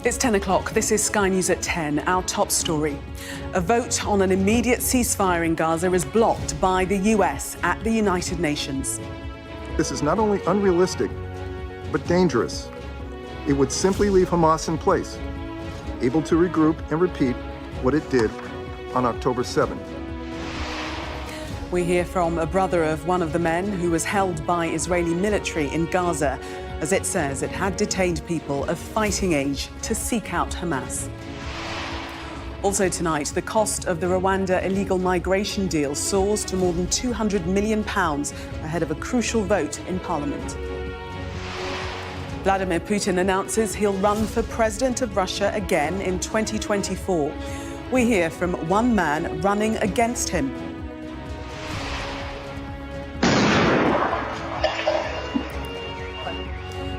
It's 10 o'clock. This is Sky News at 10. Our top story. A vote on an immediate ceasefire in Gaza is blocked by the US at the United Nations. This is not only unrealistic, but dangerous. It would simply leave Hamas in place, able to regroup and repeat what it did on October 7th. We hear from a brother of one of the men who was held by Israeli military in Gaza, as it says it had detained people of fighting age to seek out Hamas. Also tonight, the cost of the Rwanda illegal migration deal soars to more than £200 million ahead of a crucial vote in Parliament. Vladimir Putin announces he'll run for president of Russia again in 2024. We hear from one man running against him.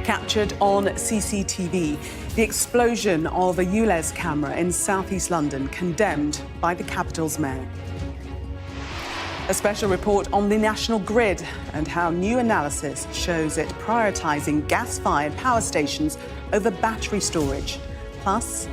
Captured on CCTV, the explosion of a ULEZ camera in southeast London condemned by the capital's mayor. A special report on the national grid and how new analysis shows it prioritising gas-fired power stations over battery storage. Plus,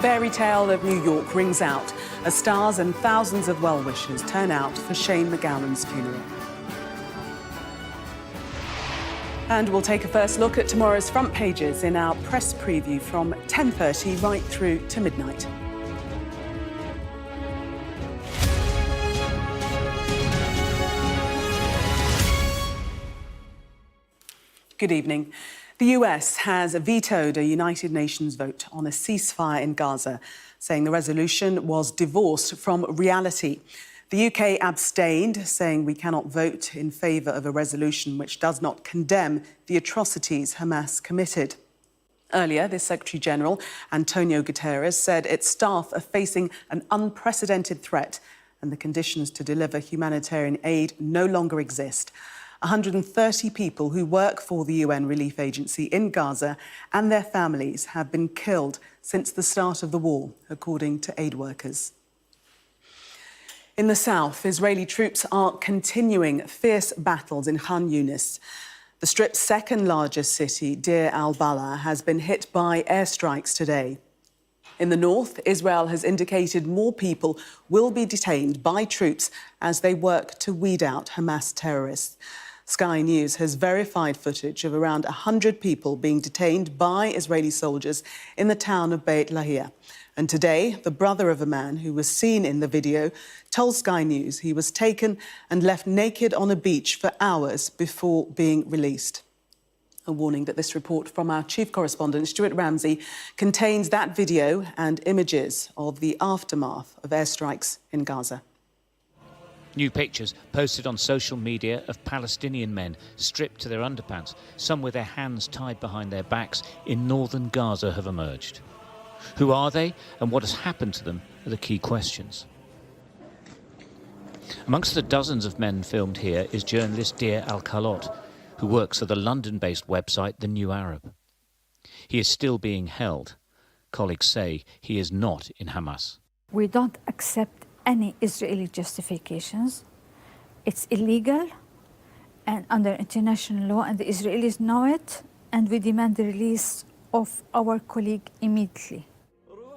Fairy Tale of New York rings out as stars and thousands of well-wishers turn out for Shane MacGowan's funeral. And we'll take a first look at tomorrow's front pages in our press preview from 10:30 right through to midnight. Good evening. The US has vetoed a United Nations vote on a ceasefire in Gaza, saying the resolution was divorced from reality. The UK abstained, saying we cannot vote in favour of a resolution which does not condemn the atrocities Hamas committed. Earlier, the Secretary-General, Antonio Guterres, said its staff are facing an unprecedented threat and the conditions to deliver humanitarian aid no longer exist. 130 people who work for the UN relief agency in Gaza and their families have been killed since the start of the war, according to aid workers. In the south, Israeli troops are continuing fierce battles in Khan Yunis. The Strip's second largest city, Deir al-Balah, has been hit by airstrikes today. In the north, Israel has indicated more people will be detained by troops as they work to weed out Hamas terrorists. Sky News has verified footage of around 100 people being detained by Israeli soldiers in the town of Beit Lahia. And today, the brother of a man who was seen in the video told Sky News he was taken and left naked on a beach for hours before being released. A warning that this report from our chief correspondent, Stuart Ramsey, contains that video and images of the aftermath of airstrikes in Gaza. New pictures posted on social media of Palestinian men stripped to their underpants, some with their hands tied behind their backs, in northern Gaza have emerged. Who are they and what has happened to them are the key questions. Amongst the dozens of men filmed here is journalist Deir al-Khalot, who works for the London-based website The New Arab. He is still being held. Colleagues say he is not in Hamas. We don't accept any Israeli justifications. It's illegal and under international law, and the Israelis know it, and we demand the release of our colleague immediately.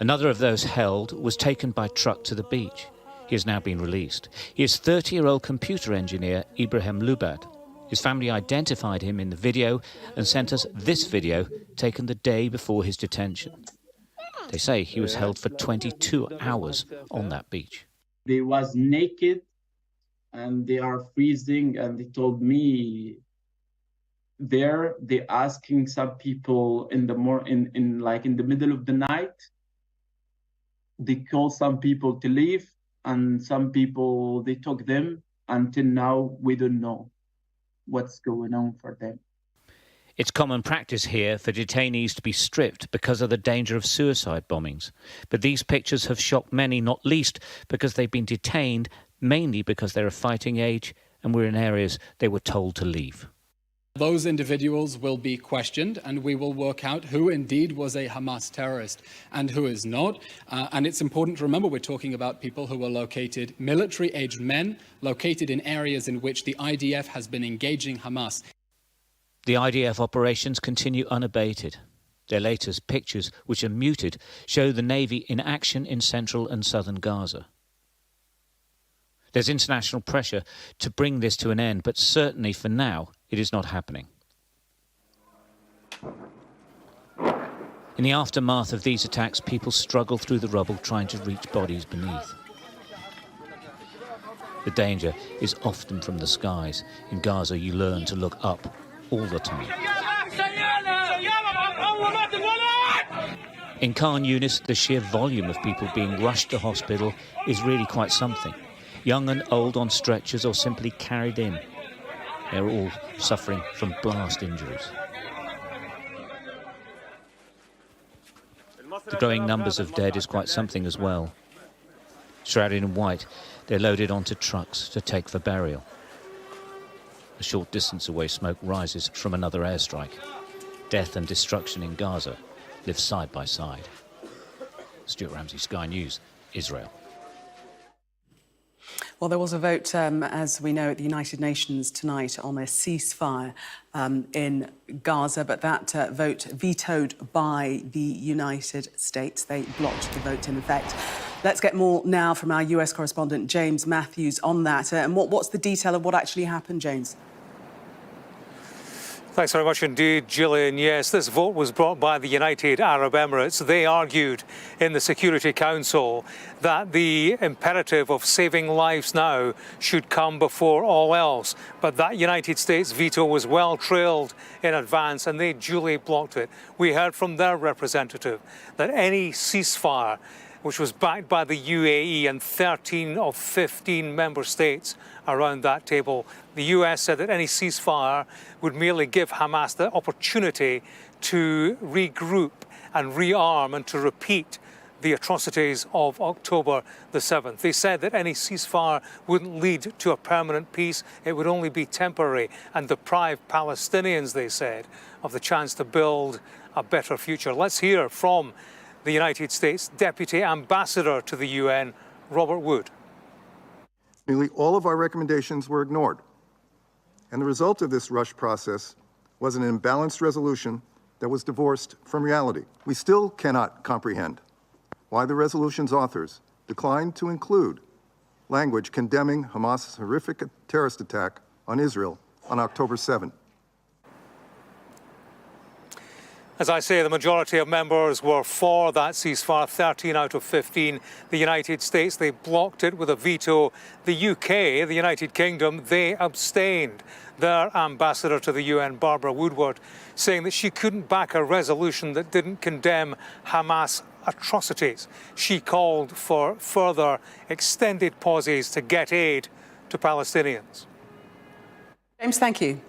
Another of those held was taken by truck to the beach. He has now been released. He is 30-year-old computer engineer Ibrahim Lubad. His family identified him in the video and sent us this video taken the day before his detention. They say he was held for 22 hours on that beach. They was naked and they are freezing, and they told me there they asking some people in the in the middle of the night. They call some people to leave, and some people they took them. Until now, we don't know what's going on for them. It's common practice here for detainees to be stripped because of the danger of suicide bombings. But these pictures have shocked many, not least because they've been detained mainly because they're of fighting age and were in areas they were told to leave. Those individuals will be questioned, and we will work out who indeed was a Hamas terrorist and who is not. And it's important to remember we're talking about people who were located, military-aged men, located in areas in which the IDF has been engaging Hamas. The IDF operations continue unabated. Their latest pictures, which are muted, show the Navy in action in central and southern Gaza. There's international pressure to bring this to an end, but certainly for now, it is not happening. In the aftermath of these attacks, people struggle through the rubble trying to reach bodies beneath. The danger is often from the skies. In Gaza, you learn to look up all the time. In Khan Yunis, the sheer volume of people being rushed to hospital is really quite something. Young and old on stretchers or simply carried in. They're all suffering from blast injuries. The growing numbers of dead is quite something as well. Shrouded in white, they're loaded onto trucks to take for burial. A short distance away, smoke rises from another airstrike. Death and destruction in Gaza live side by side. Stuart Ramsey, Sky News, Israel. Well, there was a vote, as we know, at the United Nations tonight on a ceasefire in Gaza, but that vote vetoed by the United States. They blocked the vote in effect. Let's get more now from our US correspondent, James Matthews, on that. And what's the detail of what actually happened, James? Thanks very much indeed, Gillian. Yes, this vote was brought by the United Arab Emirates. They argued in the Security Council that the imperative of saving lives now should come before all else. But that United States veto was well trailed in advance and they duly blocked it. We heard from their representative that any ceasefire, which was backed by the UAE and 13 of 15 member states around that table. The US said that any ceasefire would merely give Hamas the opportunity to regroup and rearm and to repeat the atrocities of October the 7th. They said that any ceasefire wouldn't lead to a permanent peace. It would only be temporary and deprive Palestinians, they said, of the chance to build a better future. Let's hear from the United States Deputy Ambassador to the UN, Robert Wood. Nearly all of our recommendations were ignored. And the result of this rush process was an imbalanced resolution that was divorced from reality. We still cannot comprehend why the resolution's authors declined to include language condemning Hamas's horrific terrorist attack on Israel on October 7. As I say, the majority of members were for that ceasefire, 13 out of 15. The United States, they blocked it with a veto. The UK, the United Kingdom, they abstained. Their ambassador to the UN, Barbara Woodward, saying that she couldn't back a resolution that didn't condemn Hamas atrocities. She called for further extended pauses to get aid to Palestinians. James, thank you.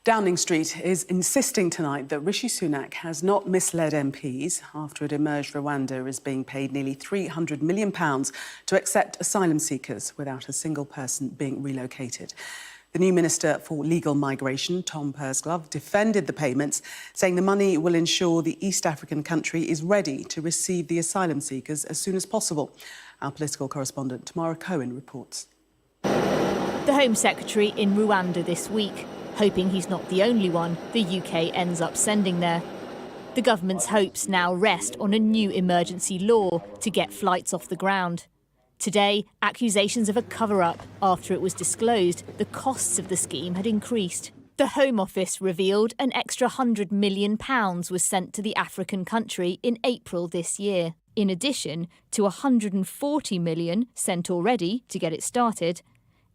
Downing Street is insisting tonight that Rishi Sunak has not misled MPs after it emerged Rwanda is being paid nearly £300 million to accept asylum seekers without a single person being relocated. The new Minister for Legal Migration, Tom Pursglove, defended the payments, saying the money will ensure the East African country is ready to receive the asylum seekers as soon as possible. Our political correspondent, Tamara Cohen, reports. The Home Secretary in Rwanda this week. Hoping he's not the only one the UK ends up sending there. The government's hopes now rest on a new emergency law to get flights off the ground. Today, accusations of a cover-up after it was disclosed the costs of the scheme had increased. The Home Office revealed an extra £100 million was sent to the African country in April this year, in addition to £140 million sent already to get it started.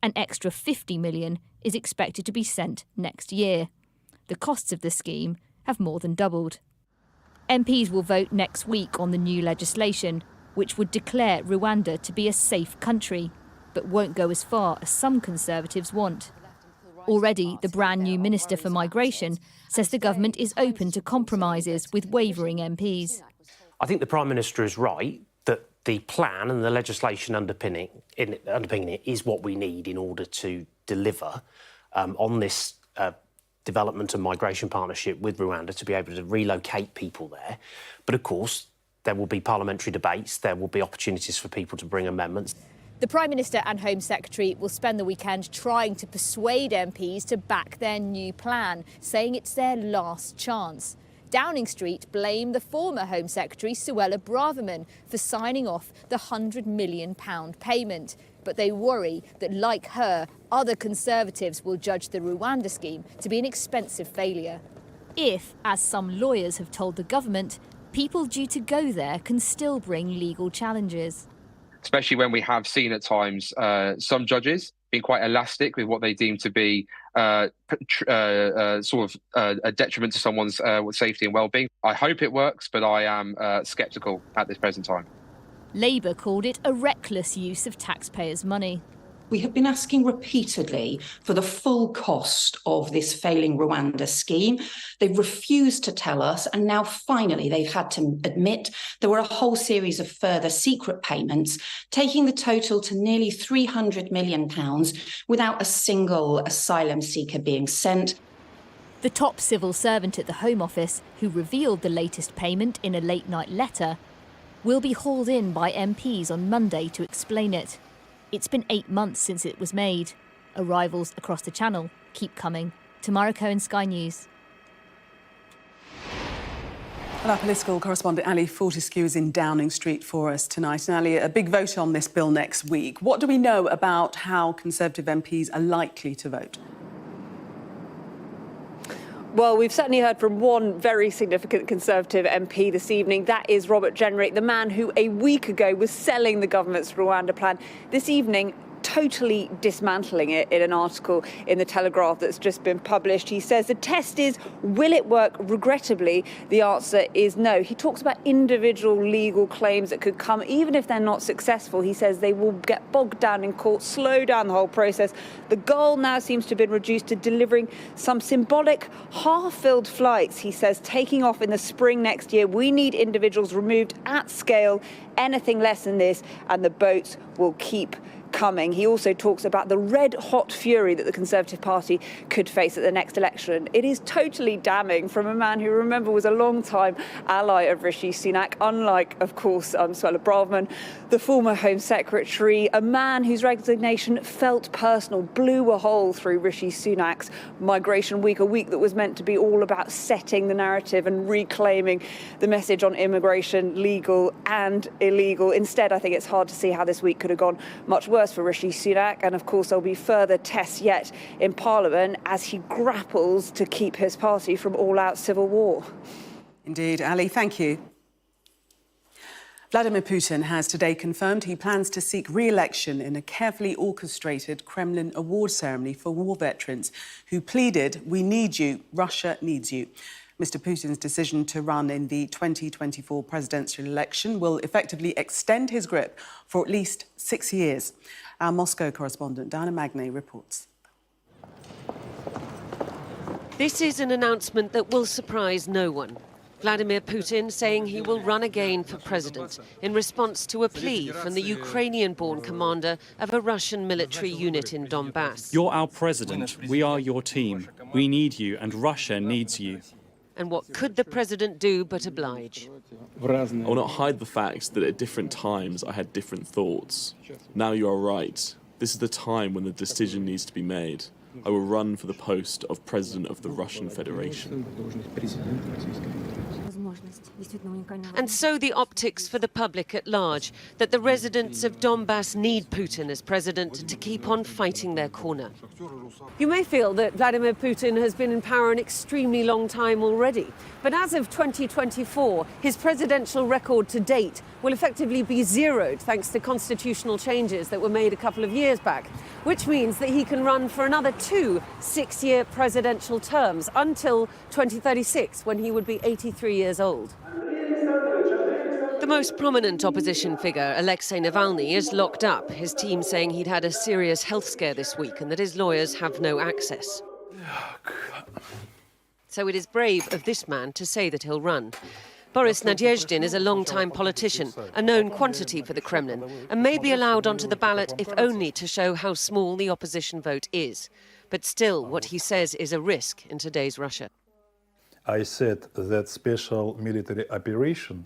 An extra £50 million is expected to be sent next year. The costs of the scheme have more than doubled. MPs will vote next week on the new legislation, which would declare Rwanda to be a safe country, but won't go as far as some Conservatives want. Already, the brand new Minister for Migration says the government is open to compromises with wavering MPs. I think the Prime Minister is right that the plan and the legislation underpinning it is what we need in order to deliver. on this development and migration partnership with Rwanda to be able to relocate people there. But of course, there will be parliamentary debates, there will be opportunities for people to bring amendments. The Prime Minister and Home Secretary will spend the weekend trying to persuade MPs to back their new plan, saying it's their last chance. Downing Street blame the former Home Secretary, Suella Braverman, for signing off the £100 million payment. But they worry that, like her, other Conservatives will judge the Rwanda scheme to be an expensive failure. If, as some lawyers have told the government, people due to go there can still bring legal challenges. Especially when we have seen at times some judges being quite elastic with what they deem to be a detriment to someone's safety and well-being. I hope it works, but I am sceptical at this present time. Labour called it a reckless use of taxpayers' money. We have been asking repeatedly for the full cost of this failing Rwanda scheme. They've refused to tell us, and now finally they've had to admit there were a whole series of further secret payments, taking the total to nearly £300 million without a single asylum seeker being sent. The top civil servant at the Home Office, who revealed the latest payment in a late-night letter, will be hauled in by MPs on Monday to explain it. It's been 8 months since it was made. Arrivals across the channel keep coming. Tamara Cohen, Sky News. Well, our political correspondent Ali Fortescue is in Downing Street for us tonight. And Ali, a big vote on this bill next week. What do we know about how Conservative MPs are likely to vote? Well, we've certainly heard from one very significant Conservative MP this evening. That is Robert Jenrick, the man who a week ago was selling the government's Rwanda plan. This evening, totally dismantling it in an article in The Telegraph that's just been published. He says the test is, will it work? Regrettably, the answer is no. He talks about individual legal claims that could come, even if they're not successful. He says they will get bogged down in court, slow down the whole process. The goal now seems to have been reduced to delivering some symbolic half-filled flights, he says, taking off in the spring next year. We need individuals removed at scale. Anything less than this, and the boats will keep coming. He also talks about the red-hot fury that the Conservative Party could face at the next election. It is totally damning from a man who, remember, was a long-time ally of Rishi Sunak, unlike, of course, Suella Braverman, the former Home Secretary, a man whose resignation felt personal, blew a hole through Rishi Sunak's Migration Week, a week that was meant to be all about setting the narrative and reclaiming the message on immigration, legal and illegal. Instead, I think it's hard to see how this week could have gone much worse for Rishi Sunak, and of course there'll be further tests yet in Parliament as he grapples to keep his party from all-out civil war. Indeed, Ali, thank you. Vladimir Putin has today confirmed he plans to seek re-election in a carefully orchestrated Kremlin award ceremony for war veterans who pleaded, "We need you, Russia needs you." Mr. Putin's decision to run in the 2024 presidential election will effectively extend his grip for at least 6 years. Our Moscow correspondent, Diana Magnay, reports. This is an announcement that will surprise no one. Vladimir Putin saying he will run again for president in response to a plea from the Ukrainian-born commander of a Russian military unit in Donbass. You're our president. We are your team. We need you, and Russia needs you. And what could the president do but oblige? I will not hide the fact that at different times I had different thoughts. Now you are right. This is the time when the decision needs to be made. I will run for the post of President of the Russian Federation. And so the optics for the public at large, that the residents of Donbass need Putin as president to keep on fighting their corner. You may feel that Vladimir Putin has been in power an extremely long time already, but as of 2024, his presidential record to date will effectively be zeroed thanks to constitutional changes that were made a couple of years back, which means that he can run for another 2 6-year presidential terms until 2036, when he would be 83 years old. The most prominent opposition figure, Alexei Navalny, is locked up, his team saying he'd had a serious health scare this week and that his lawyers have no access. So it is brave of this man to say that he'll run. Boris Nadezhdin is a long-time politician, a known quantity for the Kremlin, and may be allowed onto the ballot if only to show how small the opposition vote is. but still what he says is a risk in today's Russia. I said that special military operation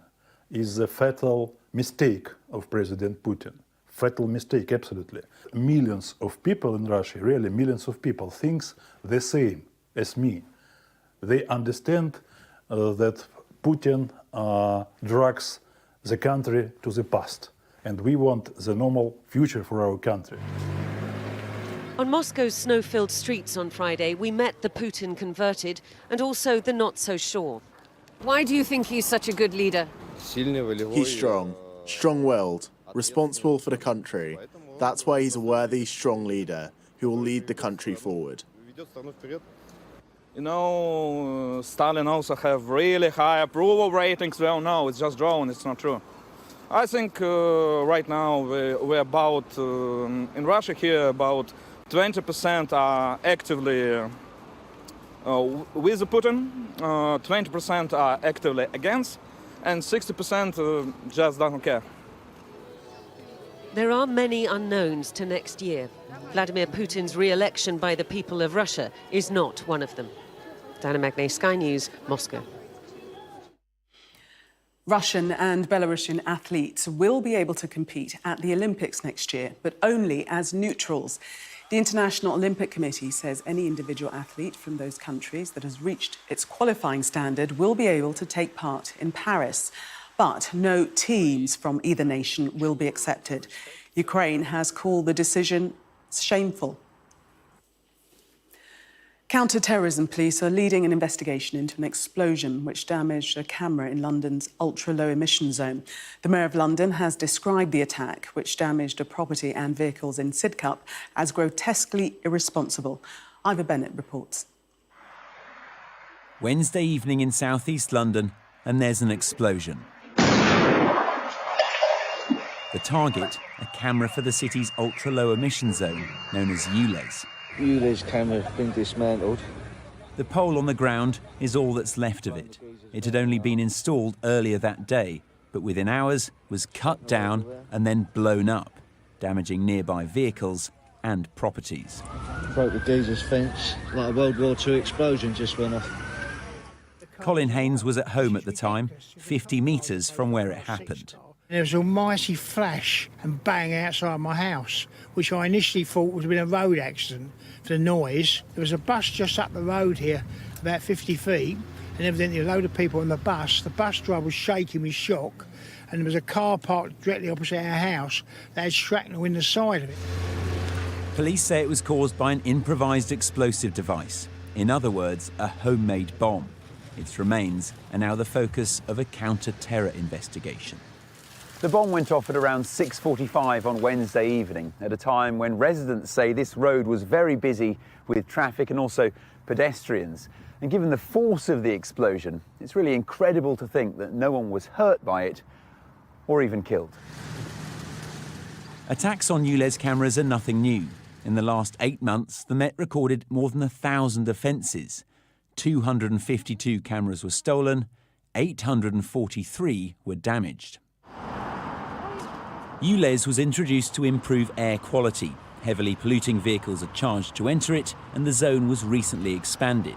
is a fatal mistake of President Putin. Fatal mistake, absolutely. Millions of people in Russia, really millions of people, thinks the same as me. They understand that Putin drags the country to the past, and we want the normal future for our country. On Moscow's snow-filled streets on Friday, we met the Putin converted and also the not-so-sure. Why do you think he's such a good leader? He's strong, strong-willed, responsible for the country. That's why he's a worthy, strong leader who will lead the country forward. You know, Stalin also have really high approval ratings. Well, no, it's just drawn, it's not true. I think right now we're about, in Russia here, about 20% are actively with Putin, 20% are actively against, and 60% just don't care. There are many unknowns to next year. Vladimir Putin's re-election by the people of Russia is not one of them. Diana Magnay, Sky News, Moscow. Russian and Belarusian athletes will be able to compete at the Olympics next year, but only as neutrals. The International Olympic Committee says any individual athlete from those countries that has reached its qualifying standard will be able to take part in Paris. But no teams from either nation will be accepted. Ukraine has called the decision shameful. Counter-terrorism police are leading an investigation into an explosion which damaged a camera in London's ultra-low emission zone. The Mayor of London has described the attack, which damaged a property and vehicles in Sidcup, as grotesquely irresponsible. Ivor Bennett reports. Wednesday evening in southeast London, and there's an explosion. The target, a camera for the city's ultra-low emission zone, known as ULEZ. ULEZ camera has been dismantled. The pole on the ground is all that's left of it. It had only been installed earlier that day, but within hours was cut down and then blown up, damaging nearby vehicles and properties. Broke the geezer's fence, like a World War II explosion just went off. Colin Haynes was at home at the time, 50 metres from where it happened. There was an almighty flash and bang outside my house, which I initially thought would have been a road accident for the noise. There was a bus just up the road here, about 50 feet, and evidently a load of people on the bus. The bus driver was shaking with shock, and there was a car parked directly opposite our house that had shrapnel in the side of it. Police say it was caused by an improvised explosive device. In other words, a homemade bomb. Its remains are now the focus of a counter-terror investigation. The bomb went off at around 6:45 on Wednesday evening, at a time when residents say this road was very busy with traffic and also pedestrians. And given the force of the explosion, it's really incredible to think that no one was hurt by it or even killed. Attacks on ULEZ cameras are nothing new. In the last 8 months, the Met recorded more than 1,000 offences. 252 cameras were stolen, 843 were damaged. ULEZ was introduced to improve air quality. Heavily polluting vehicles are charged to enter it, and the zone was recently expanded.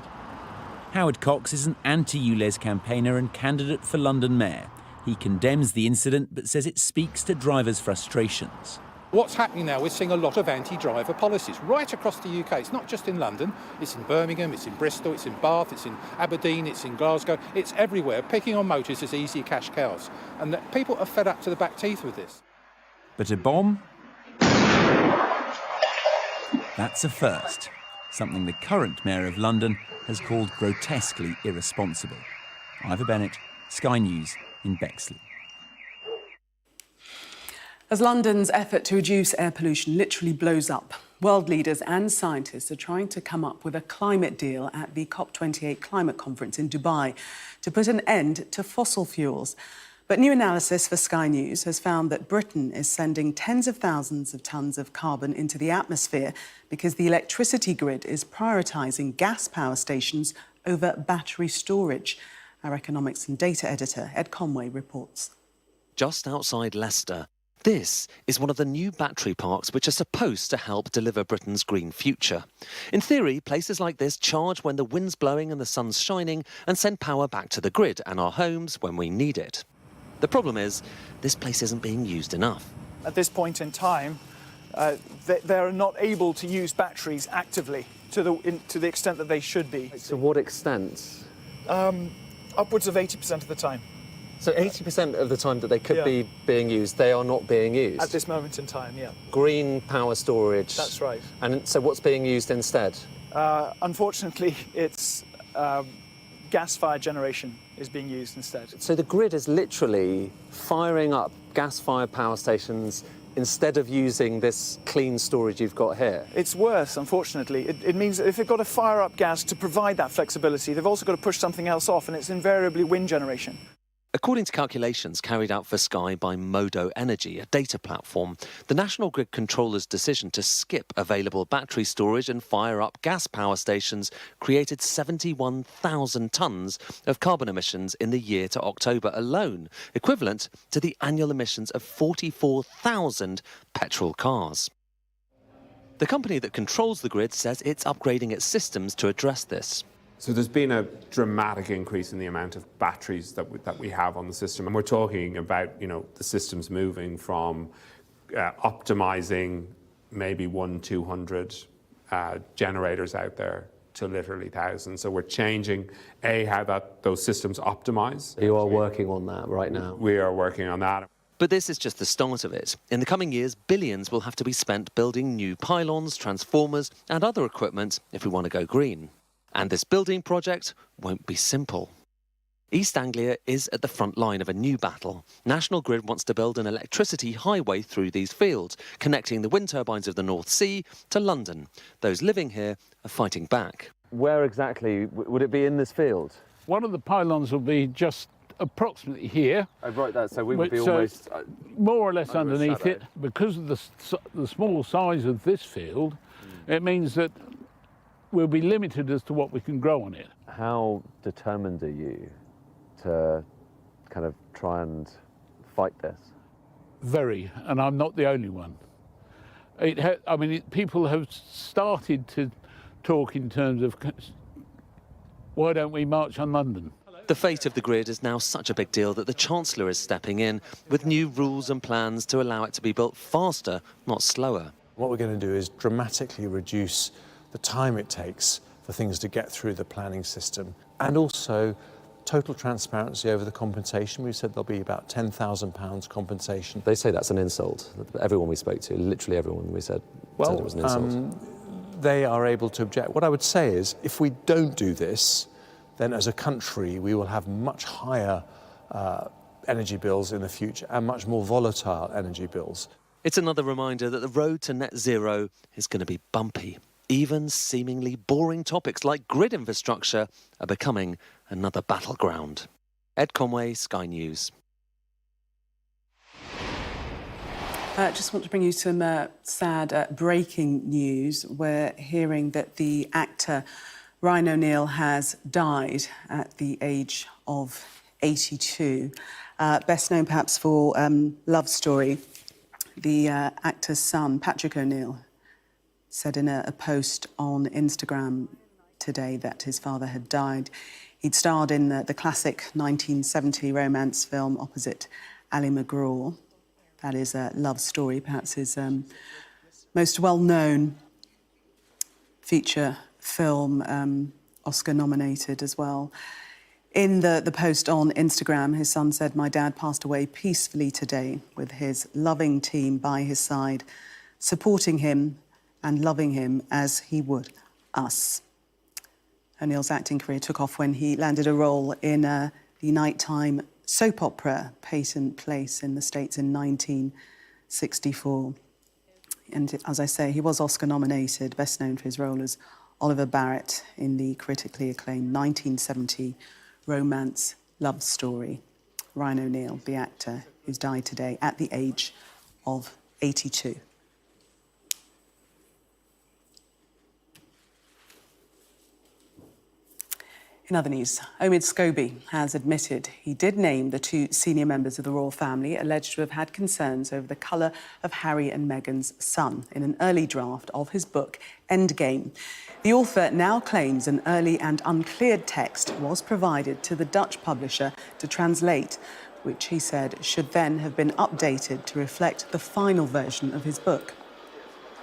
Howard Cox is an anti-ULEZ campaigner and candidate for London Mayor. He condemns the incident but says it speaks to drivers' frustrations. What's happening now, we're seeing a lot of anti-driver policies right across the UK. It's not just in London, it's in Birmingham, it's in Bristol, it's in Bath, it's in Aberdeen, it's in Glasgow, it's everywhere. Picking on motorists is easy cash cows. And that people are fed up to the back teeth with this. But a bomb? That's a first. Something the current Mayor of London has called grotesquely irresponsible. Ivor Bennett, Sky News in Bexley. As London's effort to reduce air pollution literally blows up, world leaders and scientists are trying to come up with a climate deal at the COP28 climate conference in Dubai to put an end to fossil fuels. But new analysis for Sky News has found that Britain is sending tens of thousands of tonnes of carbon into the atmosphere because the electricity grid is prioritising gas power stations over battery storage. Our economics and data editor, Ed Conway, reports. Just outside Leicester, This is one of the new battery parks which are supposed to help deliver Britain's green future. In theory, places like this charge when the wind's blowing and the sun's shining and send power back to the grid and our homes when we need it. The problem is, this place isn't being used enough. At this point in time, they're not able to use batteries actively to the extent that they should be. To what extent? Upwards of 80% of the time. So 80% of the time that they could be being used, they are not being used? At this moment in time, yeah. Green power storage. That's right. And so what's being used instead? Unfortunately, it's gas-fired generation is being used instead. So the grid is literally firing up gas-fired power stations instead of using this clean storage you've got here? It's worse, unfortunately. It means that if they've got to fire up gas to provide that flexibility, they've also got to push something else off, and it's invariably wind generation. According to calculations carried out for Sky by Modo Energy, a data platform, the National Grid Controller's decision to skip available battery storage and fire up gas power stations created 71,000 tonnes of carbon emissions in the year to October alone, equivalent to the annual emissions of 44,000 petrol cars. The company that controls the grid says it's upgrading its systems to address this. So there's been a dramatic increase in the amount of batteries that we have on the system. And we're talking about, the systems moving from optimizing maybe 100-200 generators out there to literally thousands. So we're changing, how those systems optimize. You are working on that right now? We are working on that. But this is just the start of it. In the coming years, billions will have to be spent building new pylons, transformers and other equipment if we want to go green. And this building project won't be simple. East Anglia is at the front line of a new battle. National Grid wants to build an electricity highway through these fields, connecting the wind turbines of the North Sea to London. Those living here are fighting back. Where exactly would it be in this field? One of the pylons will be just approximately here. Oh, right, that, so we would be almost... more or less underneath it. Because of the small size of this field, it means that we'll be limited as to what we can grow on it. How determined are you to kind of try and fight this? Very, and I'm not the only one. People have started to talk in terms of why don't we march on London? The fate of the grid is now such a big deal that the Chancellor is stepping in with new rules and plans to allow it to be built faster, not slower. What we're going to do is dramatically reduce the time it takes for things to get through the planning system, and also total transparency over the compensation. We've said there'll be about £10,000 compensation. They say that's an insult. Everyone we spoke to, literally everyone we said it was an insult. They are able to object. What I would say is, if we don't do this, then as a country we will have much higher energy bills in the future and much more volatile energy bills. It's another reminder that the road to net zero is going to be bumpy. Even seemingly boring topics like grid infrastructure are becoming another battleground. Ed Conway, Sky News. Just want to bring you some sad breaking news. We're hearing that the actor Ryan O'Neill has died at the age of 82. Best known perhaps for Love Story. The actor's son, Patrick O'Neill, said in a post on Instagram today that his father had died. He'd starred in the classic 1970 romance film opposite Ali McGraw. That is a Love Story, perhaps his most well-known feature film, Oscar-nominated as well. In the post on Instagram, his son said, "My dad passed away peacefully today with his loving team by his side, supporting him and loving him as he would us." O'Neill's acting career took off when he landed a role in the nighttime soap opera Peyton Place in the States in 1964. And as I say, he was Oscar-nominated, best known for his role as Oliver Barrett in the critically acclaimed 1970 romance Love Story. Ryan O'Neill, the actor, who's died today at the age of 82. In other news, Omid Scobie has admitted he did name the two senior members of the royal family alleged to have had concerns over the colour of Harry and Meghan's son in an early draft of his book, Endgame. The author now claims an early and uncleared text was provided to the Dutch publisher to translate, which he said should then have been updated to reflect the final version of his book.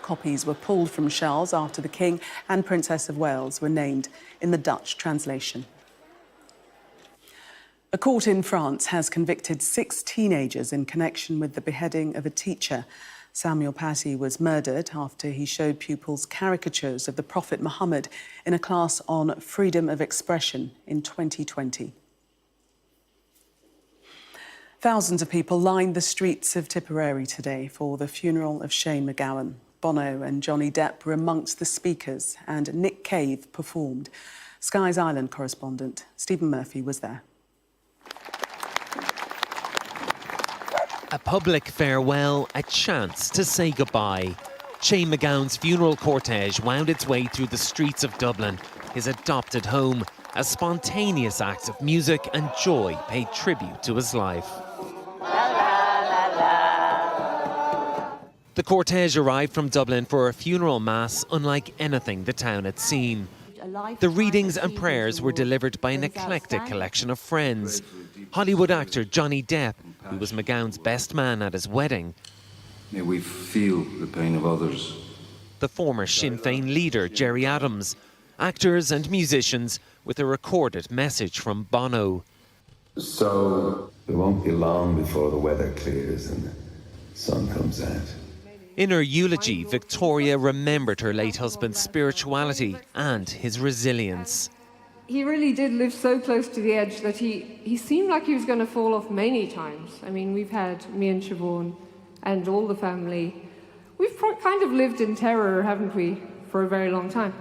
Copies were pulled from shelves after the King and Princess of Wales were named in the Dutch translation. A court in France has convicted 6 teenagers in connection with the beheading of a teacher. Samuel Paty was murdered after he showed pupils caricatures of the Prophet Muhammad in a class on freedom of expression in 2020. Thousands of people lined the streets of Tipperary today for the funeral of Shane MacGowan. Bono and Johnny Depp were amongst the speakers, and Nick Cave performed. Sky's Island correspondent Stephen Murphy was there. A public farewell, a chance to say goodbye. Shane MacGowan's funeral cortege wound its way through the streets of Dublin, his adopted home. A spontaneous act of music and joy paid tribute to his life. The cortege arrived from Dublin for a funeral mass unlike anything the town had seen. The readings and prayers were delivered by an eclectic collection of friends. Hollywood actor Johnny Depp, who was MacGowan's best man at his wedding. May we feel the pain of others. The former Sinn Féin leader Gerry Adams. Actors and musicians with a recorded message from Bono. So it won't be long before the weather clears and the sun comes out. In her eulogy, Victoria remembered her late husband's spirituality and his resilience. He really did live so close to the edge that he seemed like he was going to fall off many times. I mean, we've had me and Siobhan and all the family. We've kind of lived in terror, haven't we, for a very long time.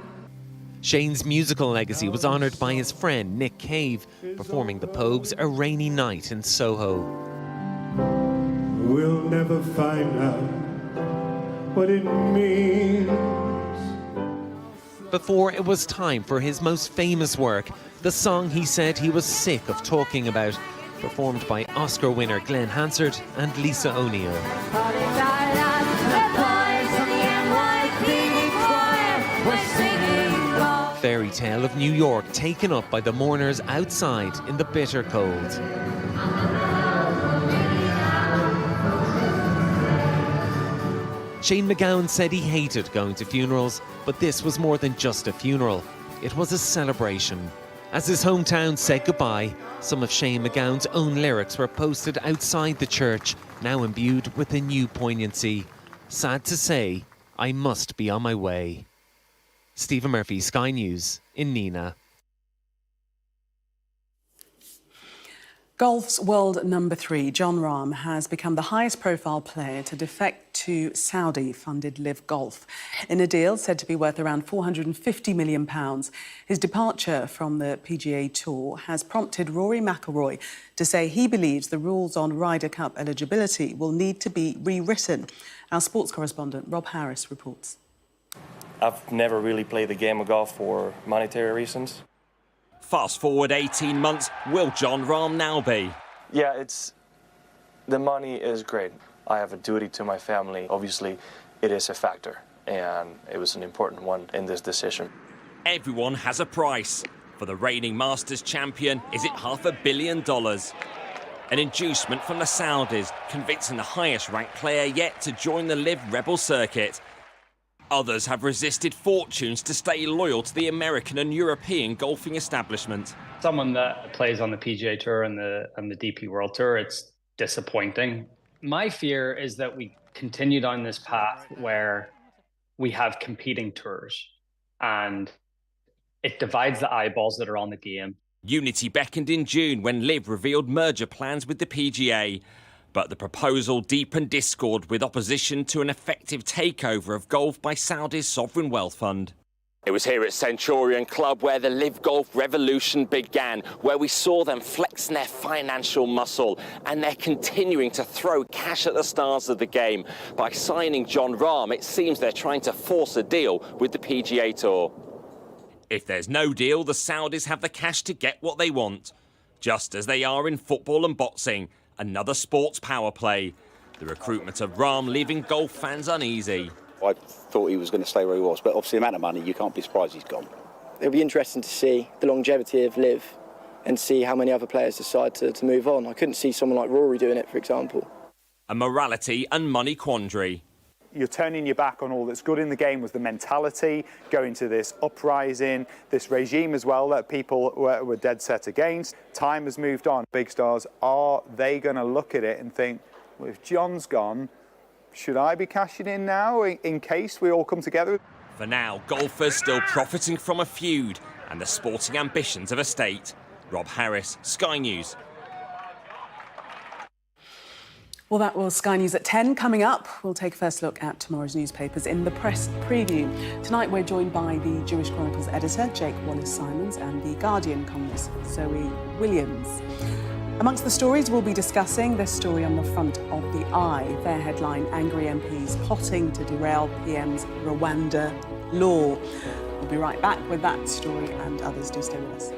Shane's musical legacy was honoured by his friend Nick Cave, performing the Pogues' A Rainy Night in Soho. We'll never find out what it means. Before it was time for his most famous work, the song he said he was sick of talking about, performed by Oscar winner Glenn Hansard and Lisa O'Neill. Fairy tale of New York taken up by the mourners outside in the bitter cold. Shane MacGowan said he hated going to funerals, but this was more than just a funeral. It was a celebration. As his hometown said goodbye, some of Shane MacGowan's own lyrics were posted outside the church, now imbued with a new poignancy. Sad to say, I must be on my way. Stephen Murphy, Sky News, in Nina. Golf's world number 3, Jon Rahm, has become the highest profile player to defect to Saudi-funded Live Golf. In a deal said to be worth around £450 million, his departure from the PGA Tour has prompted Rory McIlroy to say he believes the rules on Ryder Cup eligibility will need to be rewritten. Our sports correspondent Rob Harris reports. I've never really played the game of golf for monetary reasons. Fast forward 18 months, will Jon Rahm now be? Yeah, the money is great. I have a duty to my family. Obviously, it is a factor, and it was an important one in this decision. Everyone has a price. For the reigning Masters champion, is it $500 million? An inducement from the Saudis, convincing the highest-ranked player yet to join the Live Rebel circuit. Others have resisted fortunes to stay loyal to the American and European golfing establishment. Someone that plays on the PGA Tour and the DP World Tour, it's disappointing. My fear is that we continue down this path where we have competing tours and it divides the eyeballs that are on the game. Unity beckoned in June when Liv revealed merger plans with the PGA. But the proposal deepened discord with opposition to an effective takeover of golf by Saudi's sovereign wealth fund. It was here at Centurion Club where the Live Golf revolution began, where we saw them flexing their financial muscle, and they're continuing to throw cash at the stars of the game. By signing Jon Rahm, it seems they're trying to force a deal with the PGA Tour. If there's no deal, the Saudis have the cash to get what they want. Just as they are in football and boxing, another sports power play. The recruitment of Rahm leaving golf fans uneasy. I thought he was going to stay where he was, but obviously the amount of money, you can't be surprised he's gone. It'll be interesting to see the longevity of Liv and see how many other players decide to move on. I couldn't see someone like Rory doing it, for example. A morality and money quandary. You're turning your back on all that's good in the game was the mentality, going to this uprising, this regime as well that people were dead set against. Time has moved on. Big stars, are they going to look at it and think, well, if John's gone, should I be cashing in now in case we all come together? For now, golfers still profiting from a feud and the sporting ambitions of a state. Rob Harris, Sky News. Well, that was Sky News at 10. Coming up, we'll take a first look at tomorrow's newspapers in the press preview. Tonight, we're joined by the Jewish Chronicles editor, Jake Wallace-Simons, and the Guardian columnist, Zoe Williams. Amongst the stories we'll be discussing, this story on the front of the Eye. Their headline, Angry MPs plotting to derail PM's Rwanda law. We'll be right back with that story and others. Do stay with us.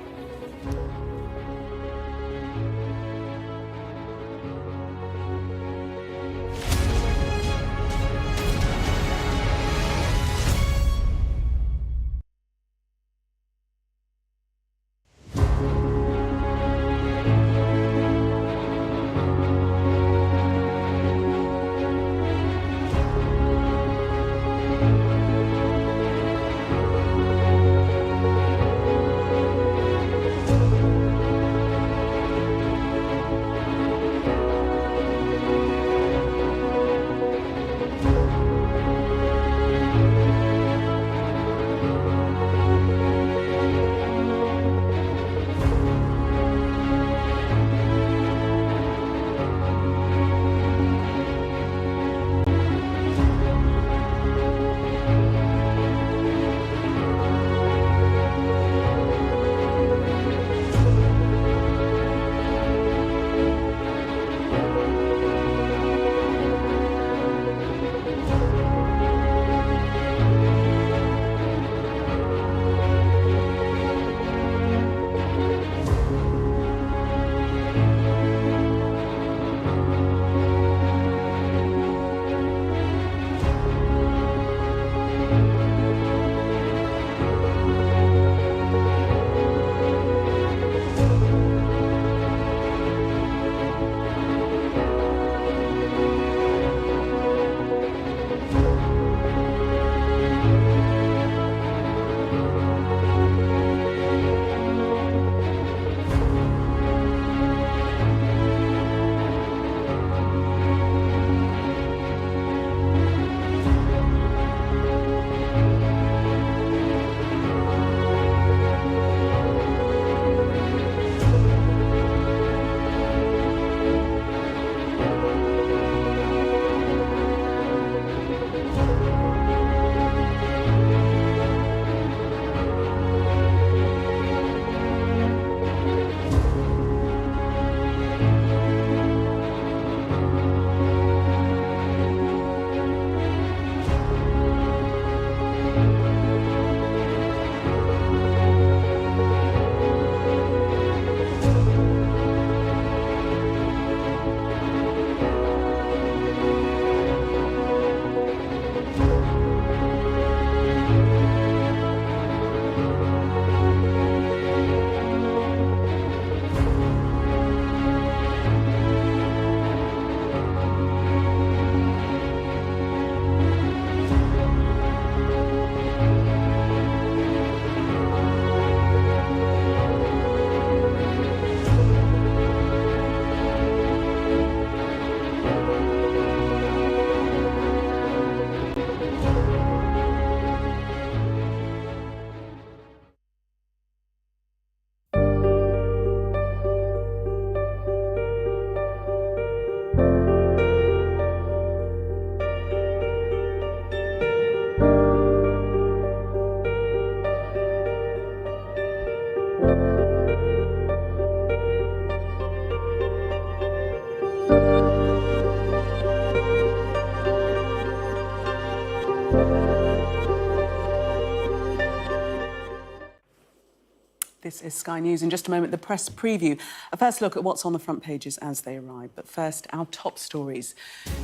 is Sky News. In just a moment, the press preview. A first look at what's on the front pages as they arrive. But first, our top stories.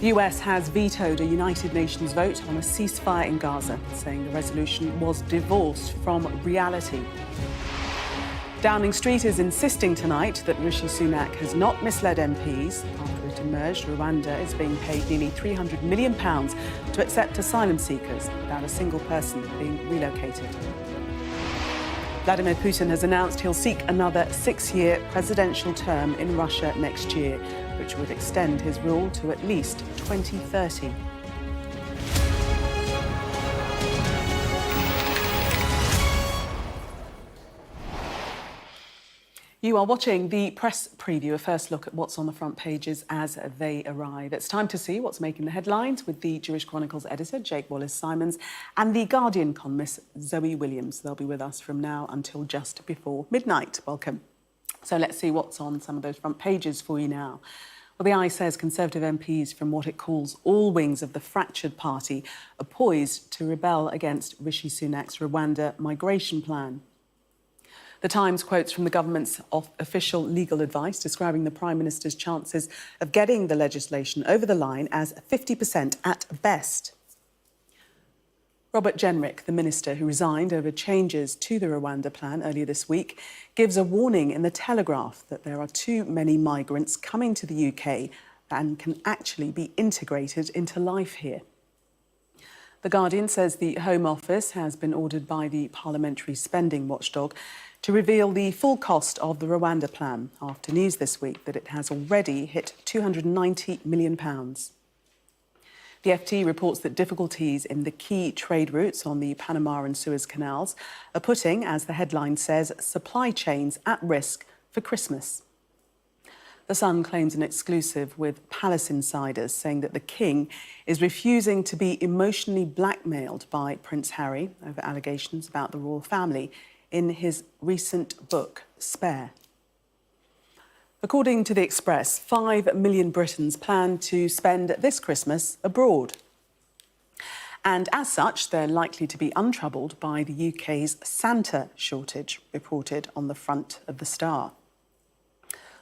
The US has vetoed a United Nations vote on a ceasefire in Gaza, saying the resolution was divorced from reality. Downing Street is insisting tonight that Rishi Sunak has not misled MPs. After it emerged, Rwanda is being paid nearly £300 million to accept asylum seekers without a single person being relocated. Vladimir Putin has announced he'll seek another 6-year presidential term in Russia next year, which would extend his rule to at least 2030. You are watching the press preview, a first look at what's on the front pages as they arrive. It's time to see what's making the headlines with the Jewish Chronicles editor, Jake Wallace-Simons, and the Guardian columnist, Zoe Williams. They'll be with us from now until just before midnight. Welcome. So let's see what's on some of those front pages for you now. Well, the Eye says Conservative MPs from what it calls all wings of the fractured party are poised to rebel against Rishi Sunak's Rwanda migration plan. The Times quotes from the government's official legal advice describing the Prime Minister's chances of getting the legislation over the line as 50% at best. Robert Jenrick, the minister who resigned over changes to the Rwanda plan earlier this week, gives a warning in the Telegraph that there are too many migrants coming to the UK and can actually be integrated into life here. The Guardian says the Home Office has been ordered by the parliamentary spending watchdog to reveal the full cost of the Rwanda plan after news this week that it has already hit £290 million. The FT reports that difficulties in the key trade routes on the Panama and Suez canals are putting, as the headline says, supply chains at risk for Christmas. The Sun claims an exclusive with Palace insiders, saying that the King is refusing to be emotionally blackmailed by Prince Harry over allegations about the royal family in his recent book, Spare. According to The Express, 5 million Britons plan to spend this Christmas abroad. And as such, they're likely to be untroubled by the UK's Santa shortage, reported on the front of the Star.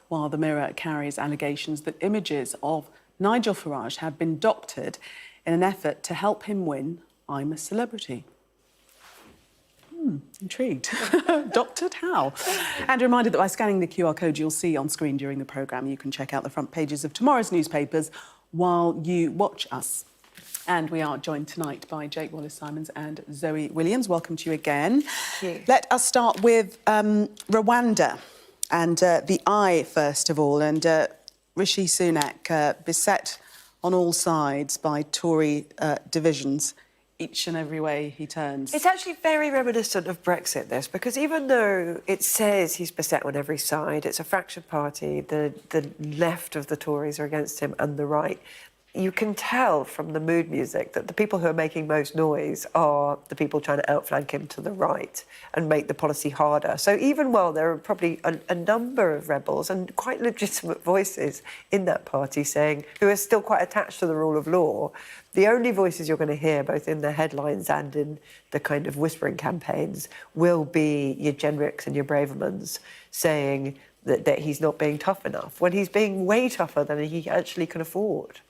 While the Mirror carries allegations that images of Nigel Farage have been doctored in an effort to help him win I'm a Celebrity. Intrigued. Doctored? How? And a reminder that by scanning the QR code you'll see on screen during the programme, you can check out the front pages of tomorrow's newspapers while you watch us. And we are joined tonight by Jake Wallace-Simons and Zoe Williams. Welcome to you again. Thank you. Let us start with Rwanda and the Eye, first of all. And Rishi Sunak, beset on all sides by Tory divisions, each and every way he turns. It's actually very reminiscent of Brexit, this, because even though it says he's beset on every side, it's a fractured party, the left of the Tories are against him and the right, you can tell from the mood music that the people who are making most noise are the people trying to outflank him to the right and make the policy harder. So even while there are probably a number of rebels and quite legitimate voices in that party saying, who are still quite attached to the rule of law, the only voices you're going to hear, both in the headlines and in the kind of whispering campaigns, will be your Jenricks and your Bravermans saying that he's not being tough enough, when he's being way tougher than he actually can afford.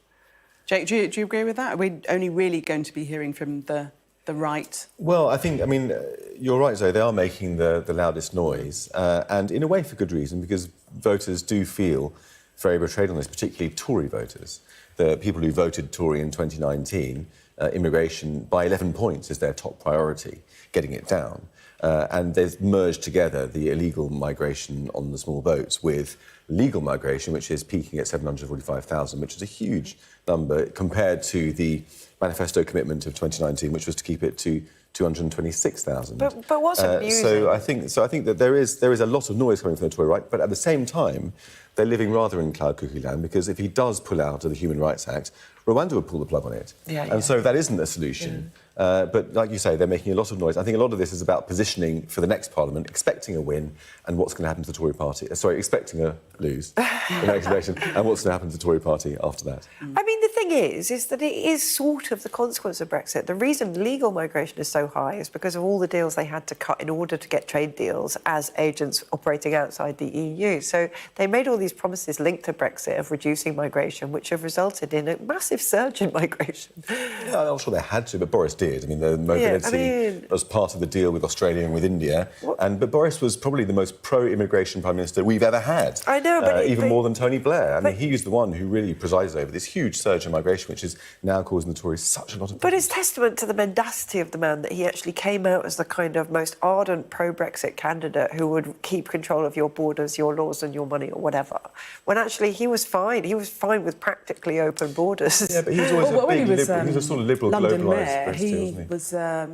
Jake, do you agree with that? Are we only really going to be hearing from the right? Well, I mean, you're right, Zoe, they are making the loudest noise, and in a way for good reason, because voters do feel very betrayed on this, particularly Tory voters. The people who voted Tory in 2019, immigration by 11 points is their top priority, getting it down. And they've merged together the illegal migration on the small boats with legal migration, which is peaking at 745,000, which is a huge number compared to the manifesto commitment of 2019, which was to keep it to 226,000. But what's amusing? So I think that there is a lot of noise coming from the Tory right, but at the same time, they're living rather in cloud cuckoo land, because if he does pull out of the Human Rights Act, Rwanda would pull the plug on it. And so that isn't a solution. But like you say, they're making a lot of noise. I think a lot of this is about positioning for the next Parliament, expecting a win, and what's going to happen to the Tory party. Expecting a lose in the next election, and what's going to happen to the Tory party after that. I mean, the thing thing is that it is sort of the consequence of Brexit. The reason legal migration is so high is because of all the deals they had to cut in order to get trade deals as agents operating outside the EU. So they made all these promises linked to Brexit of reducing migration, which have resulted in a massive surge in migration. Yeah, I'm not sure they had to, but Boris did. I mean, the mobility was part of the deal with Australia and with India. But Boris was probably the most pro-immigration Prime Minister we've ever had. I know, but... even more than Tony Blair. I mean, he was the one who really presided over this huge surge in migration, which is now causing the Tories such a lot of problems. But it's testament to the mendacity of the man that he actually came out as the kind of most ardent pro-Brexit candidate who would keep control of your borders, your laws and your money or whatever, when actually he was fine. He was fine with practically open borders. Yeah, but he was always he was a sort of liberal, London globalised mayor, Brexiteer, wasn't he? Was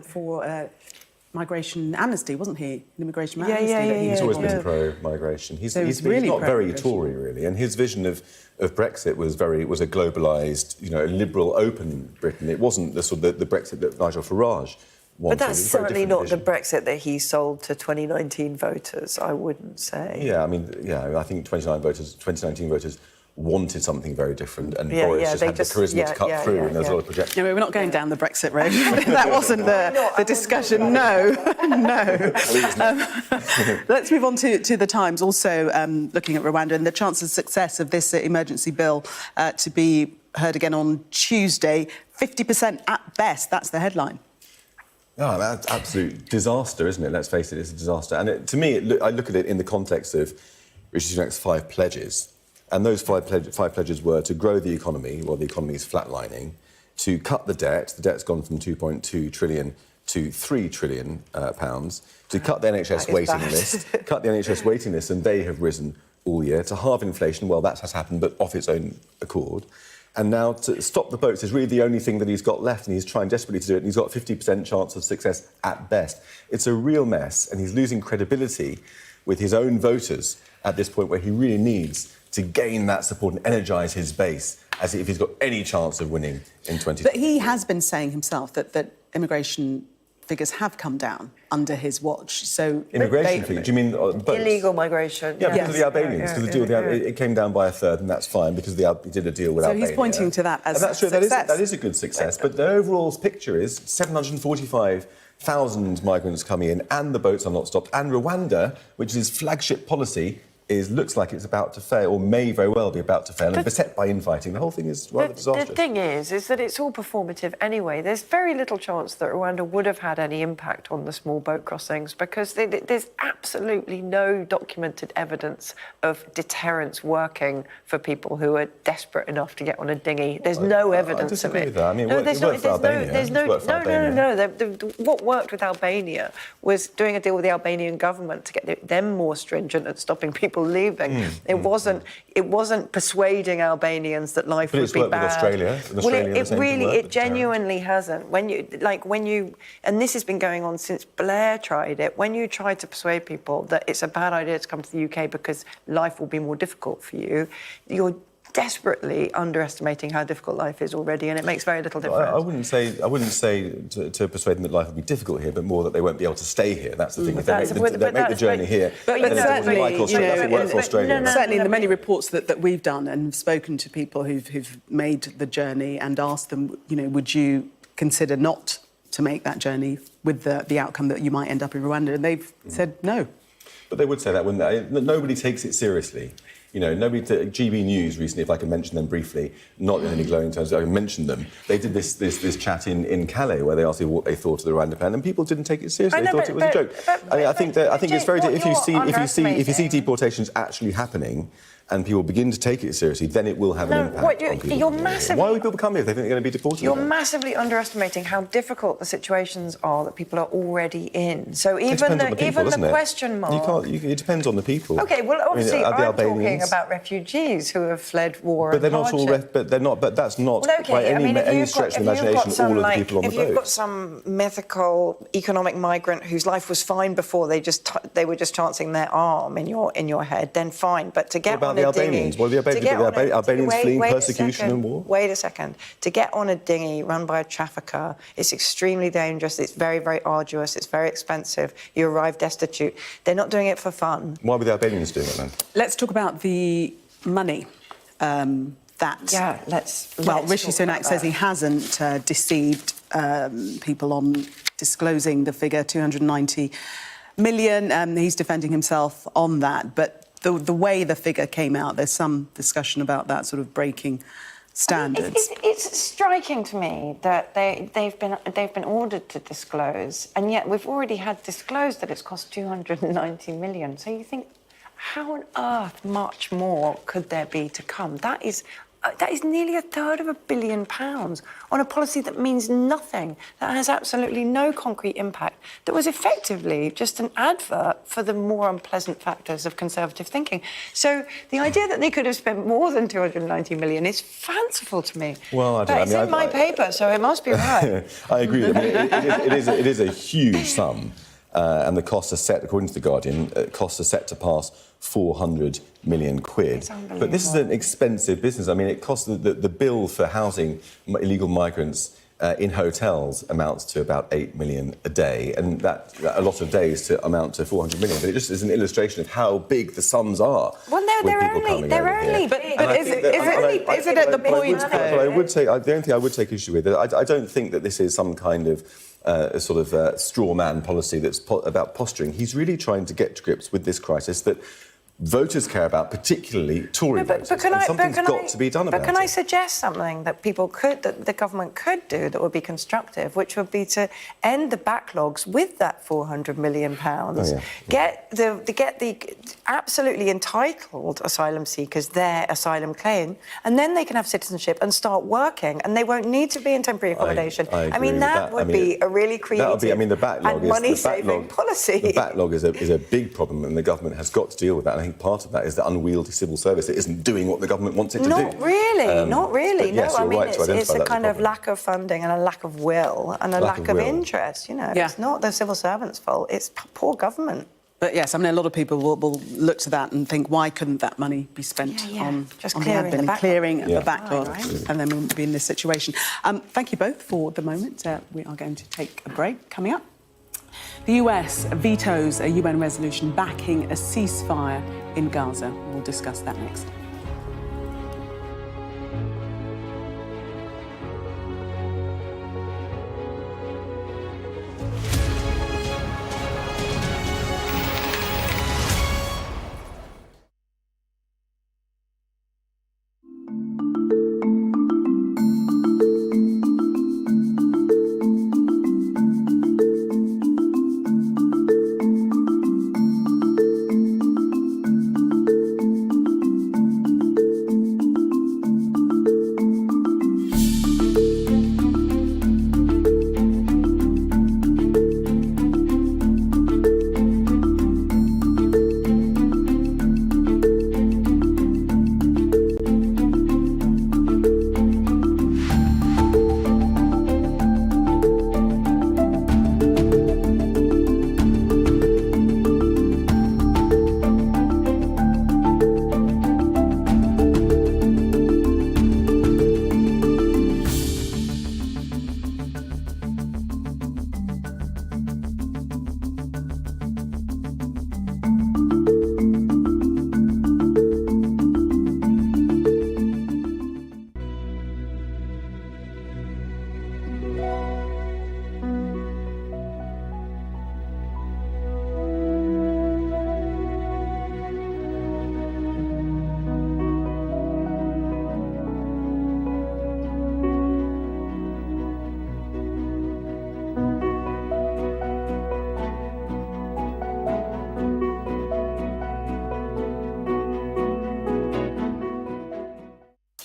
for... migration amnesty, wasn't he? An immigration amnesty. He's always been pro-migration. He's really not very Tory, really. And his vision of Brexit was a globalised, liberal, open Britain. It wasn't the sort of the Brexit that Nigel Farage wanted. But that's certainly not the Brexit that he sold to 2019 voters, I wouldn't say. Yeah, I think 2019 voters wanted something very different, and Boris just had the charisma to cut through, and there's a lot of projection. No, we're not going down the Brexit road. That wasn't the discussion. No. Let's move on to the Times, also looking at Rwanda and the chance of success of this emergency bill to be heard again on Tuesday. 50% at best, that's the headline. Oh, that's absolute disaster, isn't it? Let's face it, it's a disaster. And to me, I look at it in the context of Rishi Sunak's 5 pledges. And those five pledges were to grow the economy while the economy is flatlining, to cut the debt's gone from 2.2 trillion to 3 trillion pounds, to cut the NHS waiting list, and they have risen all year, to halve inflation, well, that has happened, but off its own accord. And now to stop the boats is really the only thing that he's got left, and he's trying desperately to do it, and he's got a 50% chance of success at best. It's a real mess, and he's losing credibility with his own voters at this point where he really needs to gain that support and energise his base as if he's got any chance of winning in 2020. But he has been saying himself that immigration figures have come down under his watch. So immigration figures? Do you mean boats? Illegal migration? Yeah, because of the Albanians. Because the deal with it came down by a third, and that's fine because he did a deal with Albania. So he's pointing to that as that's true. success. That is a good success. But the overall picture is 745,000 migrants coming in, and the boats are not stopped. And Rwanda, which is his flagship policy, looks like it's about to fail, or may very well be about to fail, and beset by infighting. The whole thing is rather disastrous. The thing is that it's all performative anyway. There's very little chance that Rwanda would have had any impact on the small boat crossings because there's absolutely no documented evidence of deterrence working for people who are desperate enough to get on a dinghy. There's no evidence of it. With that. I mean, it worked for Albania. No. What worked with Albania was doing a deal with the Albanian government to get them more stringent at stopping people leaving. It wasn't persuading Albanians that life would be bad. But it's worked with Australia. It genuinely hasn't. When you, and this has been going on since Blair tried it. When you try to persuade people that it's a bad idea to come to the UK because life will be more difficult for you, you're desperately underestimating how difficult life is already, and it makes very little difference. I wouldn't say to persuade them that life will be difficult here, but more that they won't be able to stay here. That's the thing. If they make the journey here, but certainly, like Australia, it doesn't work for Australia. Certainly, in the many reports that we've done and spoken to people who've made the journey and asked them, would you consider not to make that journey with the outcome that you might end up in Rwanda, and they've said no. But they would say that, wouldn't they? Nobody takes it seriously. GB News recently, if I can mention them briefly, not in any glowing terms, I can mention them. They did this chat in Calais where they asked people what they thought of the Rwanda plan, and people didn't take it seriously. They thought it was a joke. I think it's very. If you see deportations actually happening, and people begin to take it seriously, then it will have an impact on people. Why would people come here if they think they're going to be deported? You're massively underestimating how difficult the situations are that people are already in. So even the question mark... It depends on the people. OK, well, obviously, I'm talking about refugees who have fled war and hardship. But that's not by any stretch of the imagination all of the people on the boat. If you've got some mythical economic migrant whose life was fine before they were just chancing their arm in your head, then fine. But to get the Albanians? What are the Albanians fleeing persecution and war? Wait a second. To get on a dinghy run by a trafficker, it's extremely dangerous. It's very, very arduous. It's very expensive. You arrive destitute. They're not doing it for fun. Why were the Albanians doing it then? Let's talk about the money that. Yeah, let's Rishi Sunak says he hasn't deceived people on disclosing the figure, 290 million. He's defending himself on that. But the way the figure came out, there's some discussion about that sort of breaking standards. It's striking to me that they've been ordered to disclose, and yet we've already had disclosed that it's cost 290 million. So you think, how on earth much more could there be to come? That is nearly £1/3 billion on a policy that means nothing, that has absolutely no concrete impact, that was effectively just an advert for the more unpleasant factors of Conservative thinking. So the idea that they could have spent more than 290 million is fanciful to me. Well, It's in my paper, so it must be right. I agree. I mean, it is a huge sum. And the costs are set, according to The Guardian, costs are set to pass 400 million quid. But this is an expensive business. I mean, it costs the bill for housing illegal migrants in hotels amounts to about 8 million a day, and that a lot of days to amount to 400 million. But it just is an illustration of how big the sums are. Well, no, they're only But is it at the point? But I would say, the only thing I would take issue with, I don't think that this is some kind of a sort of straw man policy that's about posturing. He's really trying to get to grips with this crisis that voters care about, particularly Tory voters. Something's got to be done about it. But can I suggest something that the government could do that would be constructive, which would be to end the backlogs with that £400 million, get the absolutely entitled asylum seekers their asylum claim, and then they can have citizenship and start working, and they won't need to be in temporary accommodation. I mean, that would be a really creative and money-saving policy. The backlog is a big problem, and the government has got to deal with that. And I think part of that is the unwieldy civil service that isn't doing what the government wants it to do. Not really. Yes, no, I mean, right it's a kind of lack of funding and a lack of will and a lack of interest. It's not the civil servants' fault. It's poor government. But yes, I mean, a lot of people will look to that and think, why couldn't that money be spent on just clearing the backlog, and then we wouldn't be in this situation. Thank you both for the moment. We are going to take a break. Coming up, the US vetoes a UN resolution backing a ceasefire in Gaza. We'll discuss that next.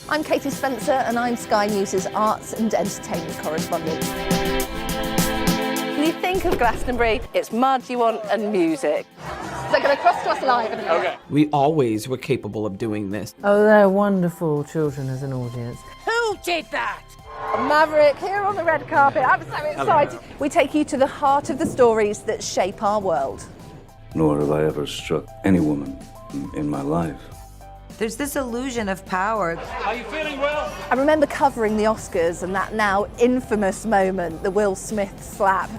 I'm Katie Spencer and I'm Sky News' arts and entertainment correspondent. When you think of Glastonbury, it's mud you want and music. They're going to cross to us live in a minute. Okay. We always were capable of doing this. Oh, they're wonderful children as an audience. Who did that? Maverick, here on the red carpet. I'm so excited. Hello. We take you to the heart of the stories that shape our world. Nor have I ever struck any woman in my life. There's this illusion of power. Are you feeling well? I remember covering the Oscars and that now infamous moment, the Will Smith slap.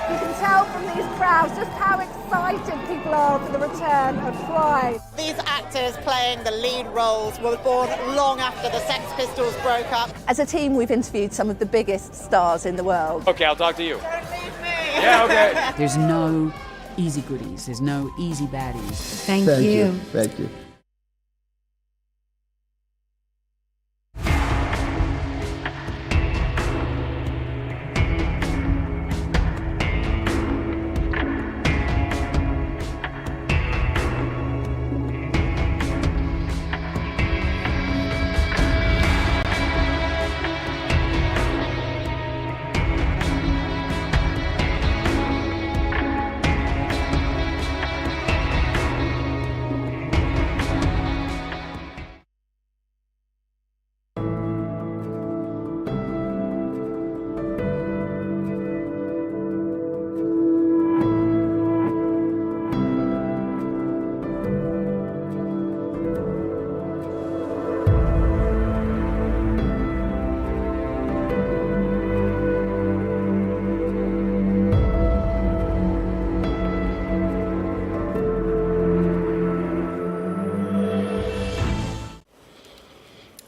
You can tell from these crowds just how excited people are for the return of Pride. These actors playing the lead roles were born long after the Sex Pistols broke up. As a team, we've interviewed some of the biggest stars in the world. Okay, I'll talk to you. Don't leave me! Yeah, okay. There's no easy goodies. There's no easy baddies. Thank you. Thank you.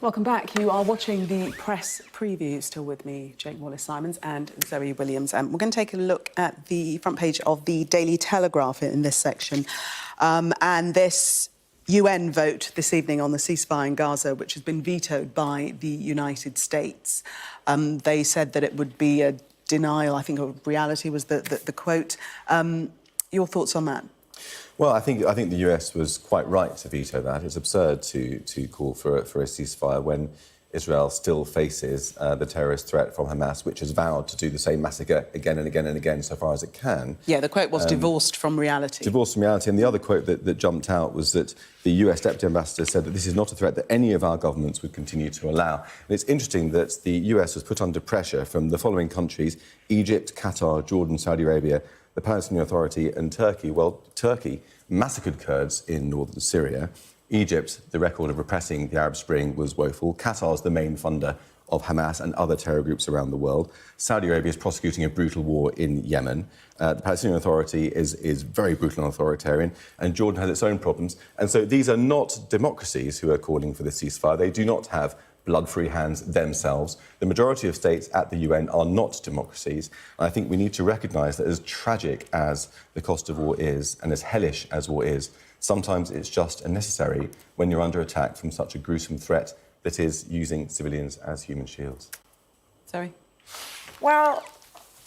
Welcome back. You are watching the press preview. Still with me, Jake Wallace-Simons and Zoe Williams. We're going to take a look at the front page of the Daily Telegraph in this section. And this UN vote this evening on the ceasefire in Gaza, which has been vetoed by the United States. They said that it would be a denial, I think, of reality was the quote. Your thoughts on that? Well, I think the US was quite right to veto that. It's absurd to call for a ceasefire when Israel still faces the terrorist threat from Hamas, which has vowed to do the same massacre again and again and again so far as it can. Yeah, the quote was divorced from reality. Divorced from reality. And the other quote that jumped out was that the US Deputy Ambassador said that this is not a threat that any of our governments would continue to allow. And it's interesting that the US was put under pressure from the following countries: Egypt, Qatar, Jordan, Saudi Arabia, the Palestinian Authority and Turkey. Well, Turkey massacred Kurds in northern Syria. Egypt, the record of repressing the Arab Spring was woeful. Qatar's the main funder of Hamas and other terror groups around the world. Saudi Arabia is prosecuting a brutal war in Yemen. The Palestinian Authority is very brutal and authoritarian, and Jordan has its own problems. And so these are not democracies who are calling for the ceasefire. They do not have blood-free hands themselves. The majority of states at the UN are not democracies. And I think we need to recognise that as tragic as the cost of war is, and as hellish as war is, sometimes it's just necessary when you're under attack from such a gruesome threat that is using civilians as human shields. Sorry? Well,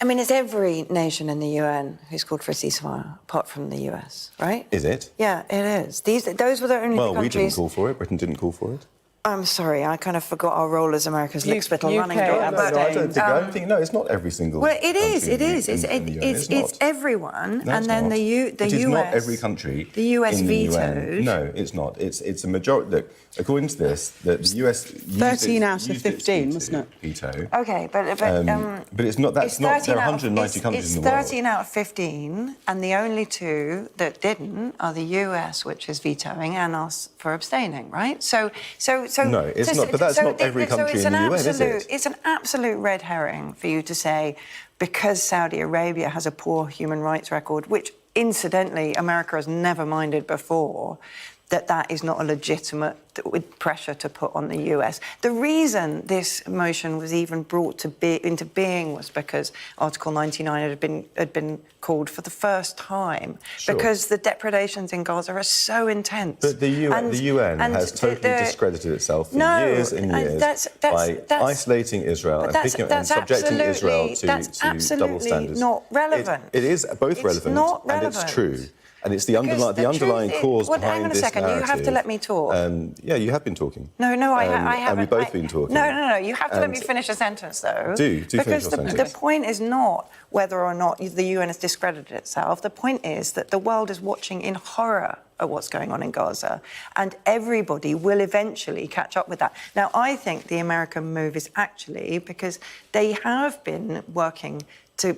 I mean, it's every nation in the UN who's called for a ceasefire, apart from the US, right? Is it? Yeah, it is. Those were the only countries... Well, we didn't call for it. Britain didn't call for it. I'm sorry, I kind of forgot our role as America's lickspittle running daughter. No, I don't think. No, it's not every single. Well, it is. It's No, everyone, and it's then not. the US. It is not every country. The US in the vetoed. UN. No, it's not. It's a majority. Look, according to this, the US. 13 out of 15, wasn't it? Veto. Okay, but it's not. That's not. There are 190 countries in the world. It's 13 out of 15, and the only two that didn't are the US, which is vetoing, and us for abstaining. Right? So. No, it's not. But that's not every country in the UN, is it? It's an absolute red herring for you to say, because Saudi Arabia has a poor human rights record, which, incidentally, America has never minded before, that is not a legitimate pressure to put on the US. The reason this motion was even brought into being was because Article 99 had been called for the first time, because the depredations in Gaza are so intense. But the UN has totally discredited itself for years and years by isolating Israel and subjecting Israel to double standards. Absolutely not relevant. It is both relevant and it's true. And it's the underlying cause behind hang on a this second, narrative. You have to let me talk. Yeah, you have been talking. No, I haven't. And we've both been talking. No, you have to let me finish a sentence, though. Do finish your sentence. Because the point is not whether or not the UN has discredited itself. The point is that the world is watching in horror at what's going on in Gaza, and everybody will eventually catch up with that. Now, I think the American move is actually because they have been working to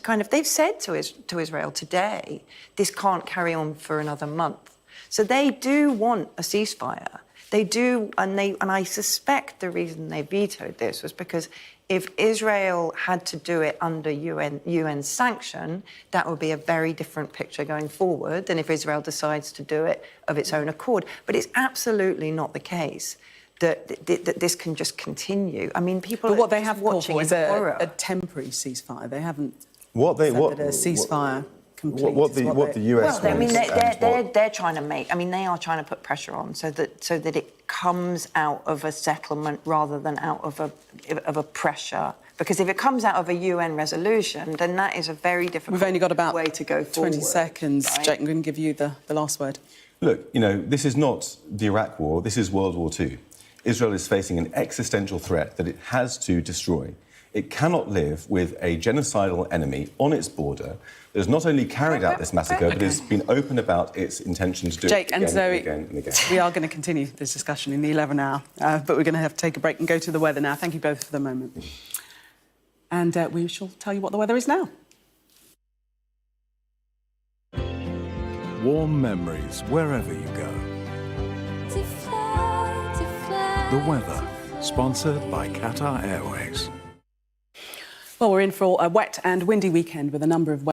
kind of, they've said to Israel today, this can't carry on for another month. So they do want a ceasefire. They do, and I suspect the reason they vetoed this was because if Israel had to do it under UN sanction, that would be a very different picture going forward than if Israel decides to do it of its own accord. But it's absolutely not the case that this can just continue. I mean, people but what are they have called for is a temporary ceasefire. They haven't said that a ceasefire complete. What the US well, I mean, wants, they're trying to make. I mean, they are trying to put pressure on so that it comes out of a settlement rather than out of a pressure. Because if it comes out of a UN resolution, then that is a very difficult We've only got about way to go 20 forward, seconds. right? Jake, I'm going to give you the last word. Look, you know, this is not the Iraq War, this is World War II. Israel is facing an existential threat that it has to destroy. It cannot live with a genocidal enemy on its border that has not only carried out this massacre, but has been open about its intention to do Jake it again and Zoe, and again and again. We are going to continue this discussion in the 11 hour, but we're going to have to take a break and go to the weather now. Thank you both for the moment. And we shall tell you what the weather is now. Warm memories wherever you go. The weather, sponsored by Qatar Airways. Well, we're in for a wet and windy weekend with a number of